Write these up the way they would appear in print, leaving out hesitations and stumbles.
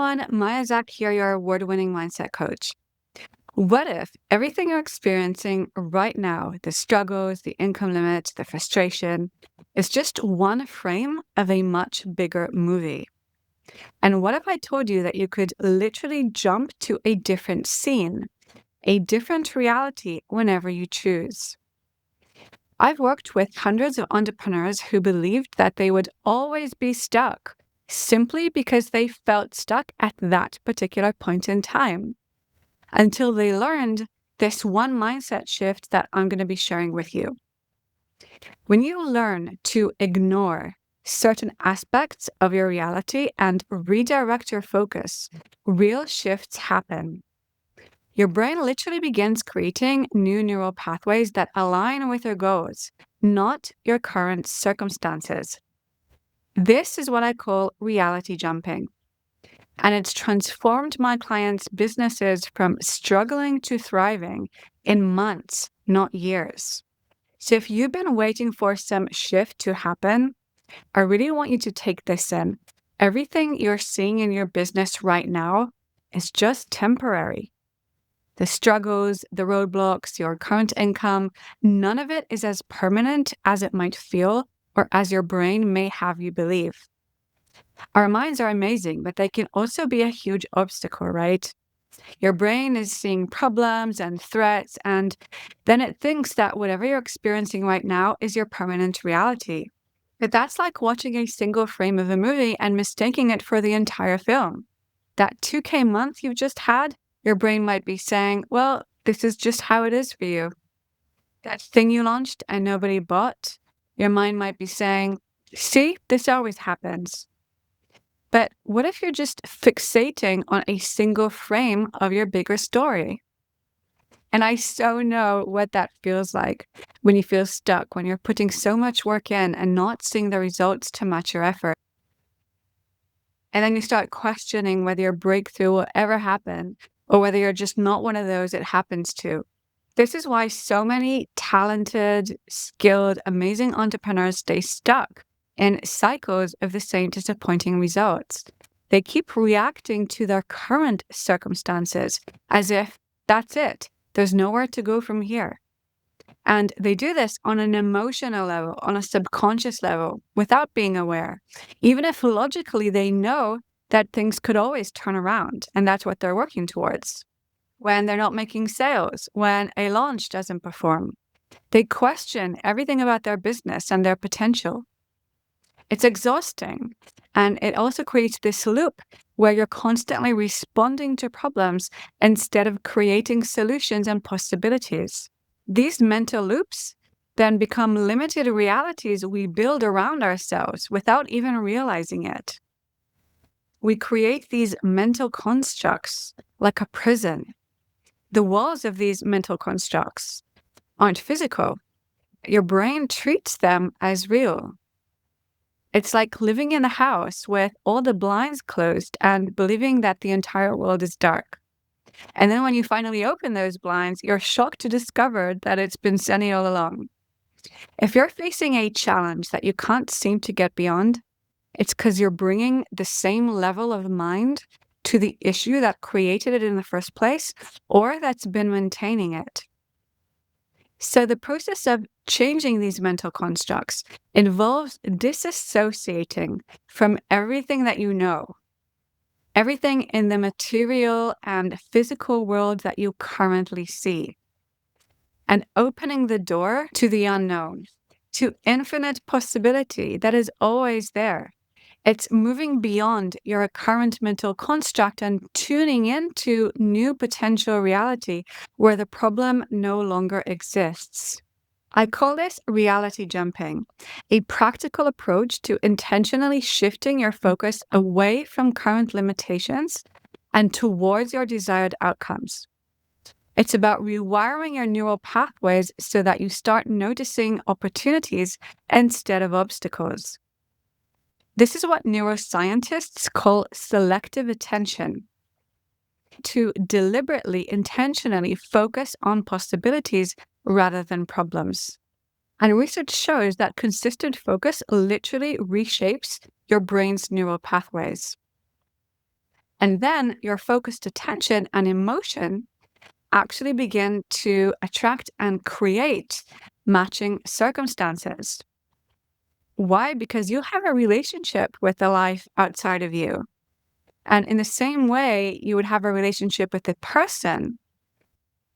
everyone, Maya Zak here, your award-winning mindset coach. What if everything you're experiencing right now, the struggles, the income limits, the frustration, is just one frame of a much bigger movie? And what if I told you that you could literally jump to a different scene, a different reality whenever you choose? I've worked with hundreds of entrepreneurs who believed that they would always be stuck simply because they felt stuck at that particular point in time until they learned this one mindset shift that I'm going to be sharing with you. When you learn to ignore certain aspects of your reality and redirect your focus, real shifts happen. Your brain literally begins creating new neural pathways that align with your goals, not your current circumstances. This is what I call reality jumping. And it's transformed my clients' businesses from struggling to thriving in months, not years. So if you've been waiting for some shift to happen, I really want you to take this in. Everything you're seeing in your business right now is just temporary. The struggles, the roadblocks, your current income, none of it is as permanent as it might feel or as your brain may have you believe. Our minds are amazing, but they can also be a huge obstacle, right? Your brain is seeing problems and threats, and then it thinks that whatever you're experiencing right now is your permanent reality. But that's like watching a single frame of a movie and mistaking it for the entire film. That 2K month you've just had, your brain might be saying, well, this is just how it is for you. That thing you launched and nobody bought, your mind might be saying, see, this always happens. But what if you're just fixating on a single frame of your bigger story? And I so know what that feels like when you feel stuck, when you're putting so much work in and not seeing the results to match your effort. And then you start questioning whether your breakthrough will ever happen or whether you're just not one of those it happens to. This is why so many talented, skilled, amazing entrepreneurs stay stuck in cycles of the same disappointing results. They keep reacting to their current circumstances as if that's it. There's nowhere to go from here. And they do this on an emotional level, on a subconscious level, without being aware, even if logically they know that things could always turn around, and that's what they're working towards. When they're not making sales, when a launch doesn't perform, they question everything about their business and their potential. It's exhausting, and it also creates this loop where you're constantly responding to problems instead of creating solutions and possibilities. These mental loops then become limited realities we build around ourselves without even realizing it. We create these mental constructs like a prison. The walls of these mental constructs aren't physical. Your brain treats them as real. It's like living in a house with all the blinds closed and believing that the entire world is dark. And then when you finally open those blinds, you're shocked to discover that it's been sunny all along. If you're facing a challenge that you can't seem to get beyond, it's because you're bringing the same level of mind to the issue that created it in the first place, or that's been maintaining it. So the process of changing these mental constructs involves disassociating from everything that you know, everything in the material and physical world that you currently see, and opening the door to the unknown, to infinite possibility that is always there. It's moving beyond your current mental construct and tuning into new potential reality where the problem no longer exists. I call this reality jumping, a practical approach to intentionally shifting your focus away from current limitations and towards your desired outcomes. It's about rewiring your neural pathways so that you start noticing opportunities instead of obstacles. This is what neuroscientists call selective attention. To deliberately, intentionally focus on possibilities rather than problems. And research shows that consistent focus literally reshapes your brain's neural pathways. And then your focused attention and emotion actually begin to attract and create matching circumstances. Why? Because you have a relationship with the life outside of you. And in the same way you would have a relationship with a person,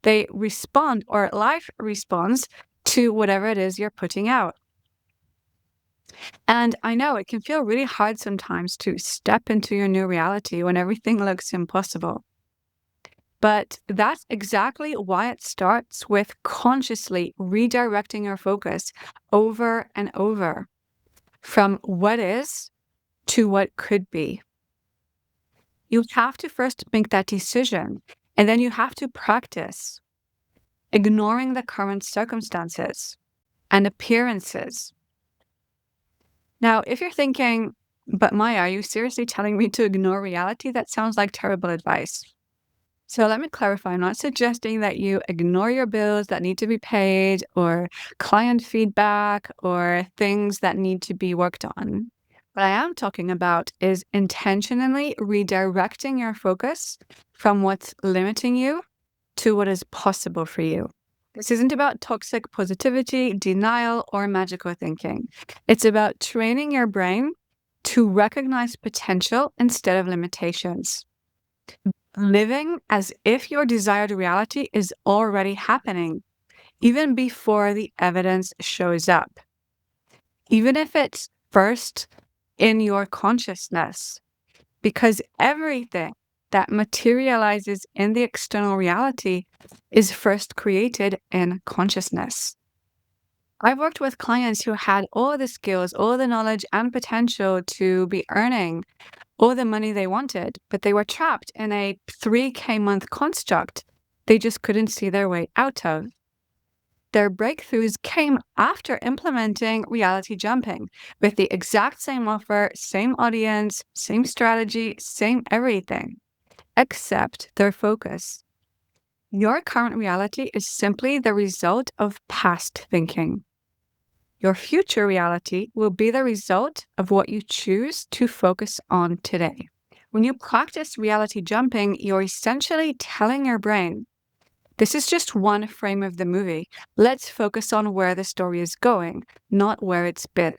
they respond, or life responds to whatever it is you're putting out. And I know it can feel really hard sometimes to step into your new reality when everything looks impossible. But that's exactly why it starts with consciously redirecting your focus over and over from what is to what could be. You have to first make that decision, and then you have to practice ignoring the current circumstances and appearances. Now, if you're thinking, but Maya, are you seriously telling me to ignore reality? That sounds like terrible advice. So let me clarify. I'm not suggesting that you ignore your bills that need to be paid, or client feedback, or things that need to be worked on. What I am talking about is intentionally redirecting your focus from what's limiting you to what is possible for you. This isn't about toxic positivity, denial, or magical thinking. It's about training your brain to recognize potential instead of limitations. Living as if your desired reality is already happening, even before the evidence shows up. Even if it's first in your consciousness, because everything that materializes in the external reality is first created in consciousness. I've worked with clients who had all the skills, all the knowledge and potential to be earning all the money they wanted, but they were trapped in a 3K month construct they just couldn't see their way out of. Their breakthroughs came after implementing reality jumping with the exact same offer, same audience, same strategy, same everything, except their focus. Your current reality is simply the result of past thinking. Your future reality will be the result of what you choose to focus on today. When you practice reality jumping, you're essentially telling your brain, this is just one frame of the movie. Let's focus on where the story is going, not where it's been.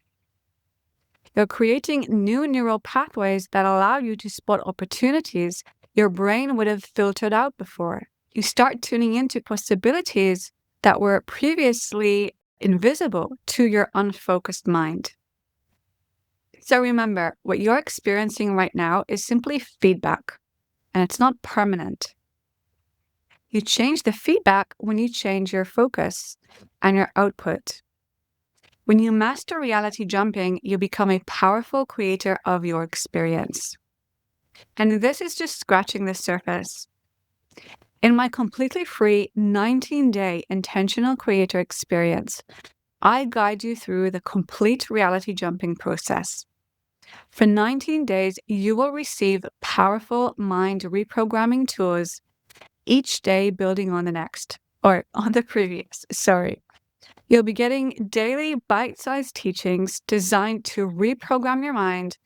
You're creating new neural pathways that allow you to spot opportunities your brain would have filtered out before. You start tuning into possibilities that were previously invisible to your unfocused mind. So remember, what you're experiencing right now is simply feedback, and it's not permanent. You change the feedback when you change your focus and your output. When you master reality jumping, you become a powerful creator of your experience. And this is just scratching the surface. In my completely free 19-day intentional creator experience, I guide you through the complete reality jumping process. For 19 days, you will receive powerful mind reprogramming tools, each day building on the next, or on the previous, sorry. You'll be getting daily bite-sized teachings designed to reprogram your mind,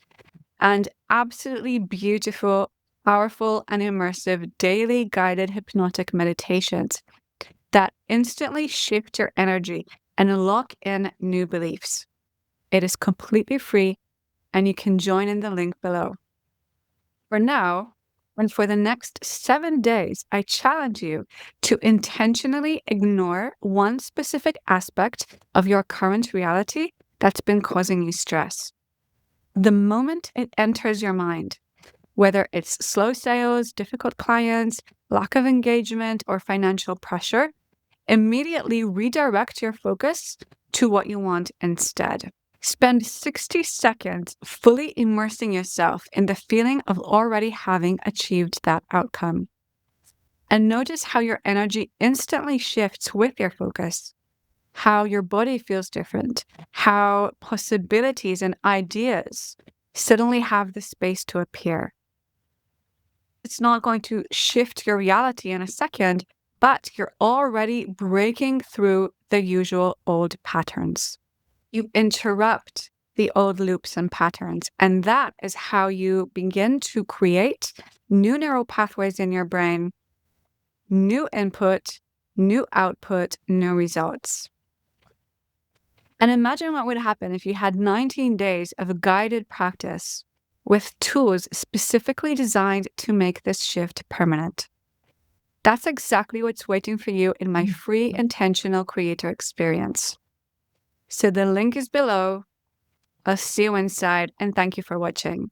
and absolutely beautiful, powerful, and immersive daily guided hypnotic meditations that instantly shift your energy and lock in new beliefs. It is completely free, and you can join in the link below. For now, and for the next 7 days, I challenge you to intentionally ignore one specific aspect of your current reality that's been causing you stress. The moment it enters your mind, whether it's slow sales, difficult clients, lack of engagement, or financial pressure, immediately redirect your focus to what you want instead. Spend 60 seconds fully immersing yourself in the feeling of already having achieved that outcome. And notice how your energy instantly shifts with your focus, how your body feels different, how possibilities and ideas suddenly have the space to appear. It's not going to shift your reality in a second, but you're already breaking through the usual old patterns. You interrupt the old loops and patterns, and that is how you begin to create new neural pathways in your brain, new input, new output, no results. And imagine what would happen if you had 19 days of guided practice with tools specifically designed to make this shift permanent. That's exactly what's waiting for you in my free intentional creator experience. So the link is below. I'll see you inside, and thank you for watching.